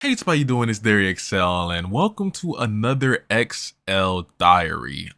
Hey, it's how you doing? It's DariXL, and welcome to another XL diary.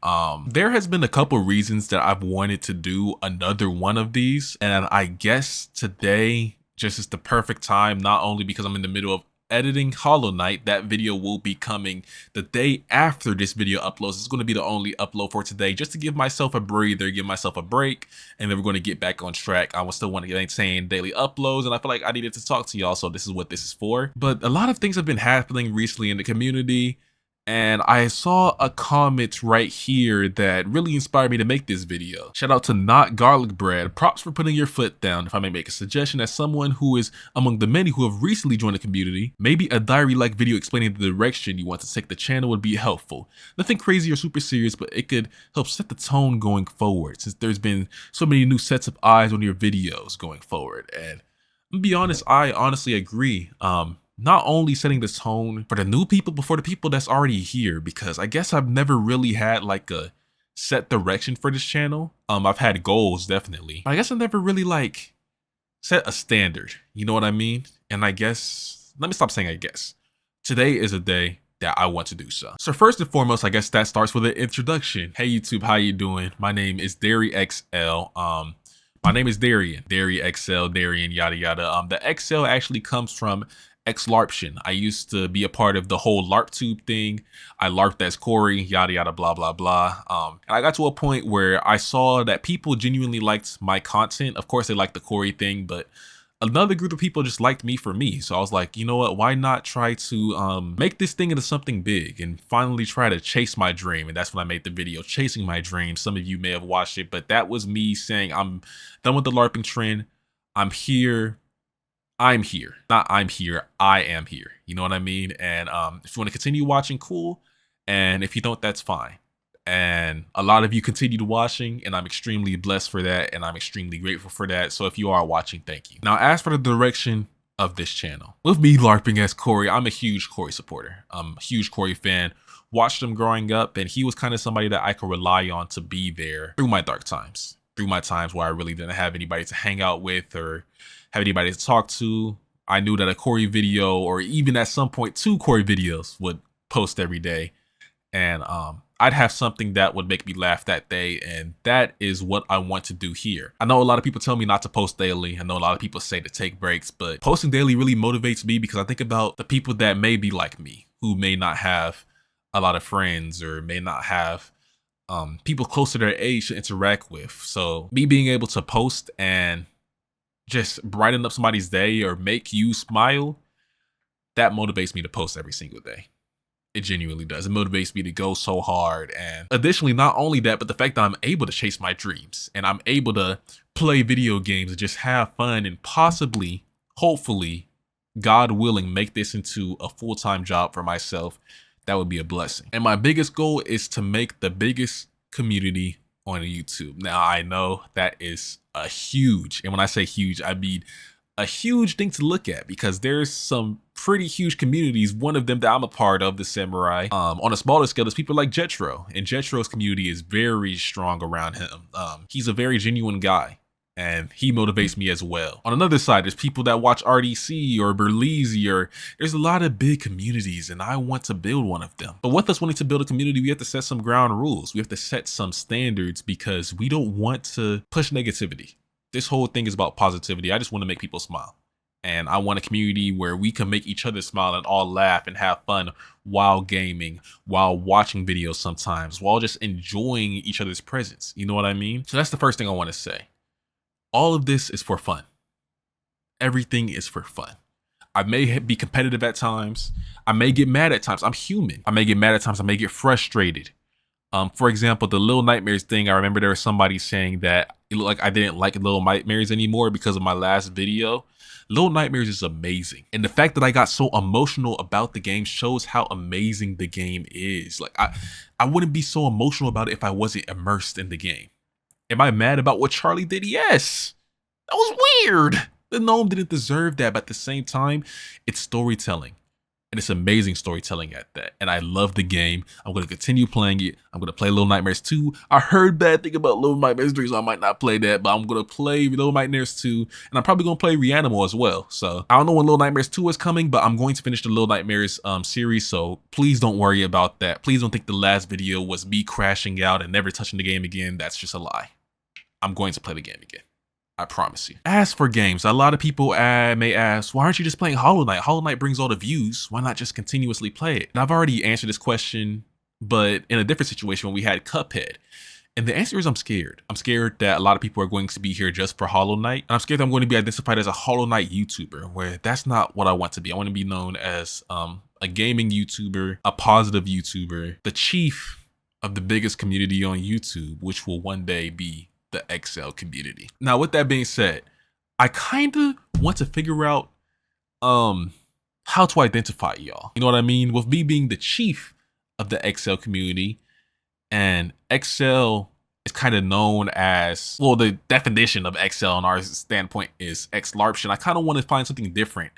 There has been a couple reasons that I've wanted to do another one of these, and I guess today just is the perfect time. Not only because I'm in the middle of editing Hollow Knight, that video will be coming the day after this video uploads. It's going to be the only upload for today, just to give myself a breather, give myself a break, and then we're going to get back on track. I will still want to maintain daily uploads, and I feel like I needed to talk to y'all, so this is what this is for. But a lot of things have been happening recently in the community, and I saw a comment right here that really inspired me to make this video. Shout out to Not Garlic Bread. Props for putting your foot down. If I may make a suggestion, as someone who is among the many who have recently joined the community, maybe a diary-like video explaining the direction you want to take the channel would be helpful. Nothing crazy or super serious, but it could help set the tone going forward, since there's been so many new sets of eyes on your videos going forward. And I'm gonna be honest, I honestly agree. Not only setting the tone for the new people, but for the people that's already here, because I guess I've never really had like a set direction for this channel. I've had goals, definitely. I guess I never really like set a standard, you know what I mean? And I guess, let me stop saying I guess. Today is a day that I want to do so. So first and foremost, I guess that starts with an introduction. Hey YouTube, how you doing? My name is DariXL. My name is Darian, DariXL, Darian, yada yada. The XL actually comes from XLARPtion. I used to be a part of the whole LARPtube thing. I LARPed as Corey, yada yada, blah blah blah. And I got to a point where I saw that people genuinely liked my content. Of course, they liked the Corey thing, but another group of people just liked me for me. So I was like, you know what? Why not try to make this thing into something big and finally try to chase my dream? And that's when I made the video, Chasing My Dream. Some of you may have watched it, but that was me saying I'm done with the LARPing trend. I'm here. I'm here. Not I'm here, I am here. You know what I mean? And if you want to continue watching, cool. And if you don't, that's fine. And a lot of you continued watching, and I'm extremely blessed for that, and I'm extremely grateful for that. So if you are watching, thank you. Now, as for the direction of this channel, with me LARPing as Corey, I'm a huge Corey supporter. I'm a huge Corey fan. Watched him growing up, and he was kind of somebody that I could rely on to be there through my dark times. Through my times where I really didn't have anybody to hang out with or have anybody to talk to. I knew that a Corey video, or even at some point 2 Corey videos, would post every day. And I'd have something that would make me laugh that day, and that is what I want to do here. I know a lot of people tell me not to post daily. I know a lot of people say to take breaks, but posting daily really motivates me because I think about the people that may be like me, who may not have a lot of friends or may not have people close to their age to interact with. So me being able to post and just brighten up somebody's day or make you smile, that motivates me to post every single day. It genuinely does. It motivates me to go so hard. And additionally, not only that, but the fact that I'm able to chase my dreams and I'm able to play video games and just have fun and possibly, hopefully, God willing, make this into a full-time job for myself. That would be a blessing. And my biggest goal is to make the biggest community on YouTube. Now, I know that is a huge, and when I say huge, I mean a huge thing to look at, because there's some pretty huge communities. One of them that I'm a part of, the Samurai. On a smaller scale, there's people like Jetro, and Jetro's community is very strong around him. He's a very genuine guy, and he motivates me as well. On another side, there's people that watch RDC or Berleezy, or there's a lot of big communities, and I want to build one of them. But with us wanting to build a community, we have to set some ground rules. We have to set some standards, because we don't want to push negativity. This whole thing is about positivity. I just want to make people smile. And I want a community where we can make each other smile and all laugh and have fun while gaming, while watching videos sometimes, while just enjoying each other's presence. You know what I mean? So that's the first thing I want to say. All of this is for fun. Everything is for fun. I may be competitive at times. I may get mad at times. I'm human. I may get mad at times. I may get frustrated. For example, the Little Nightmares thing, I remember there was somebody saying that it looked like I didn't like Little Nightmares anymore because of my last video. Little Nightmares is amazing. And the fact that I got so emotional about the game shows how amazing the game is. Like, I wouldn't be so emotional about it if I wasn't immersed in the game. Am I mad about what Charlie did? Yes. That was weird. The gnome didn't deserve that, but at the same time, it's storytelling. And it's amazing storytelling at that. And I love the game. I'm going to continue playing it. I'm going to play Little Nightmares 2. I heard bad thing about Little Nightmares 3, so I might not play that. But I'm going to play Little Nightmares 2. And I'm probably going to play Reanimal as well. So I don't know when Little Nightmares 2 is coming, but I'm going to finish the Little Nightmares series. So please don't worry about that. Please don't think the last video was me crashing out and never touching the game again. That's just a lie. I'm going to play the game again. I promise you. As for games, a lot of people may ask, why aren't you just playing Hollow Knight? Hollow Knight brings all the views. Why not just continuously play it? And I've already answered this question, but in a different situation when we had Cuphead. And the answer is I'm scared. I'm scared that a lot of people are going to be here just for Hollow Knight. And I'm scared that I'm going to be identified as a Hollow Knight YouTuber, where that's not what I want to be. I want to be known as a gaming YouTuber, a positive YouTuber, the chief of the biggest community on YouTube, which will one day be the XL community. Now, with that being said, I kind of want to figure out how to identify y'all. You know what I mean? With me being the chief of the XL community, and XL is kind of known as, well, the definition of XL on our standpoint is X-Larption. I kind of want to find something different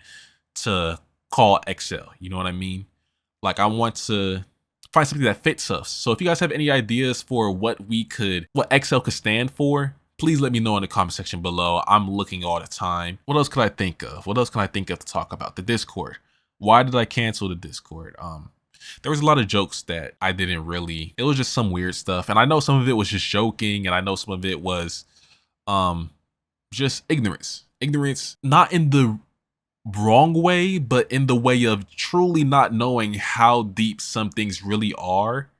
to call XL. You know what I mean? Like, I want to find something that fits us. So if you guys have any ideas for what XL could stand for, please let me know in the comment section below. I'm looking all the time. What else could I think of? What else can I think of to talk about? The Discord. Why did I cancel the Discord? There was a lot of jokes that I didn't really, it was just some weird stuff. And I know some of it was just joking, and I know some of it was just ignorance. Ignorance, not in the wrong way, but in the way of truly not knowing how deep some things really are.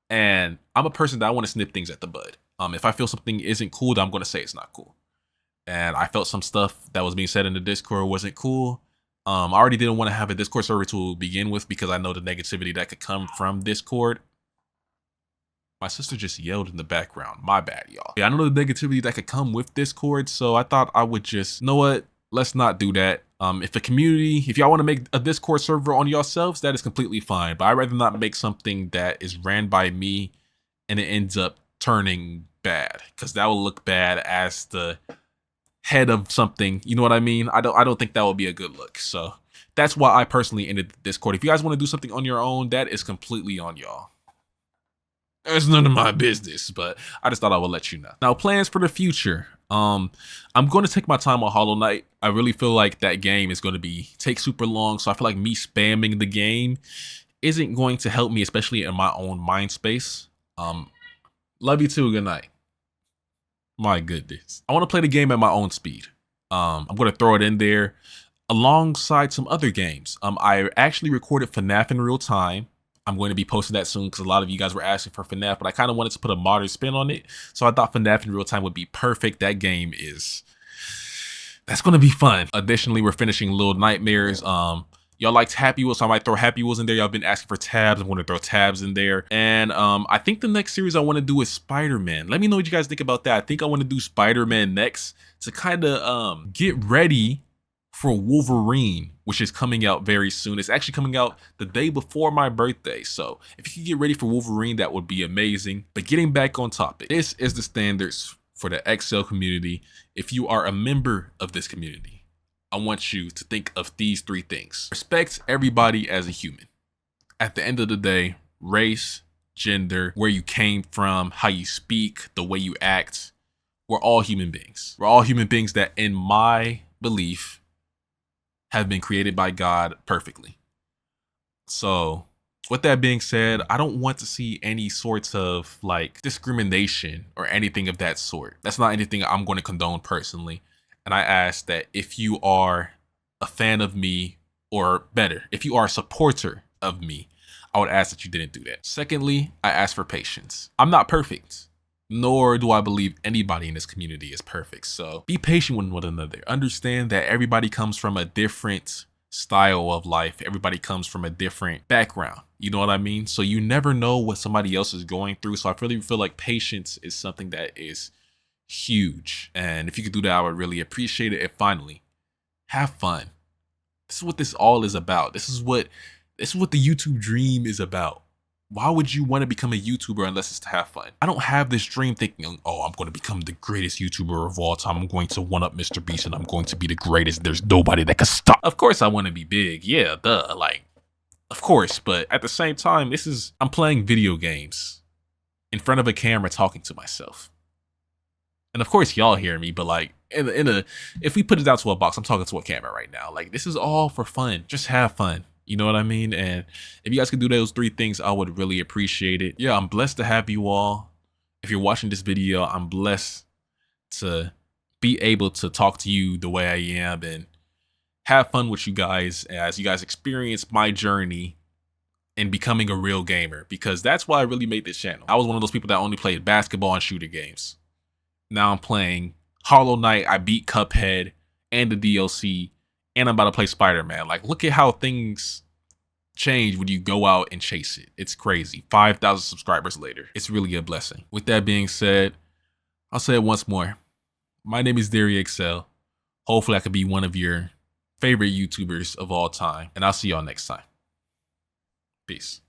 And I'm a person that I want to snip things at the bud. If I feel something isn't cool, then I'm going to say it's not cool. And I felt some stuff that was being said in the Discord wasn't cool. I already didn't want to have a Discord server to begin with because I know the negativity that could come from Discord. My sister just yelled in the background. My bad, y'all. Yeah, I know the negativity that could come with Discord, so I thought I would just, you know what? Let's not do that. If y'all want to make a Discord server on yourselves, that is completely fine. But I'd rather not make something that is ran by me and it ends up turning bad, because that will look bad as the head of something. You know what I mean? I don't think that would be a good look. So that's why I personally ended the Discord. If you guys want to do something on your own, that is completely on y'all. It's none of my business, but I just thought I would let you know. Now, plans for the future. I'm going to take my time on Hollow Knight. I really feel like that game is going to take super long, so I feel like me spamming the game isn't going to help me, especially in my own mind space. Love you too. Good night. My goodness. I want to play the game at my own speed. I'm going to throw it in there alongside some other games. I actually recorded FNAF in real time. I'm going to be posting that soon because a lot of you guys were asking for FNAF, but I kind of wanted to put a modern spin on it. So I thought FNAF in real time would be perfect. That game that's going to be fun. Additionally, we're finishing Little Nightmares. Y'all liked Happy Wheels, so I might throw Happy Wheels in there. Y'all been asking for tabs. I'm going to throw tabs in there. And I think the next series I want to do is Spider-Man. Let me know what you guys think about that. I think I want to do Spider-Man next to kind of get ready for Wolverine, which is coming out very soon. It's actually coming out the day before my birthday. So if you could get ready for Wolverine, that would be amazing. But getting back on topic, this is the standards for the XL community. If you are a member of this community, I want you to think of these 3 things. Respect everybody as a human. At the end of the day, race, gender, where you came from, how you speak, the way you act, we're all human beings. We're all human beings that, in my belief, have been created by God perfectly. So with that being said, I don't want to see any sorts of like discrimination or anything of that sort. That's not anything I'm going to condone personally. And I ask that if you are a fan of me, or better, if you are a supporter of me, I would ask that you didn't do that. Secondly, I ask for patience. I'm not perfect, nor do I believe anybody in this community is perfect. So be patient with one another. Understand that everybody comes from a different style of life. Everybody comes from a different background. You know what I mean? So you never know what somebody else is going through. So I really feel like patience is something that is huge. And if you could do that, I would really appreciate it. And finally, have fun. This is what this all is about. This is what the YouTube dream is about. Why would you want to become a YouTuber unless it's to have fun? I don't have this dream thinking, oh, I'm going to become the greatest YouTuber of all time. I'm going to one-up Mr. Beast and I'm going to be the greatest. There's nobody that can stop. Of course I want to be big. Yeah, duh. Like, Of course, but at the same time, I'm playing video games in front of a camera talking to myself. And of course, y'all hear me, but like if we put it out to a box, I'm talking to a camera right now. Like, this is all for fun. Just have fun. You know what I mean? And if you guys could do those 3 things, I would really appreciate it. Yeah, I'm blessed to have you all. If you're watching this video, I'm blessed to be able to talk to you the way I am and have fun with you guys as you guys experience my journey in becoming a real gamer, because that's why I really made this channel. I was one of those people that only played basketball and shooter games. Now I'm playing Hollow Knight, I beat Cuphead and the DLC, and I'm about to play Spider-Man. Like, look at how things change when you go out and chase it. It's crazy. 5,000 subscribers later. It's really a blessing. With that being said, I'll say it once more. My name is DariXL. Hopefully I could be one of your favorite YouTubers of all time, and I'll see y'all next time. Peace.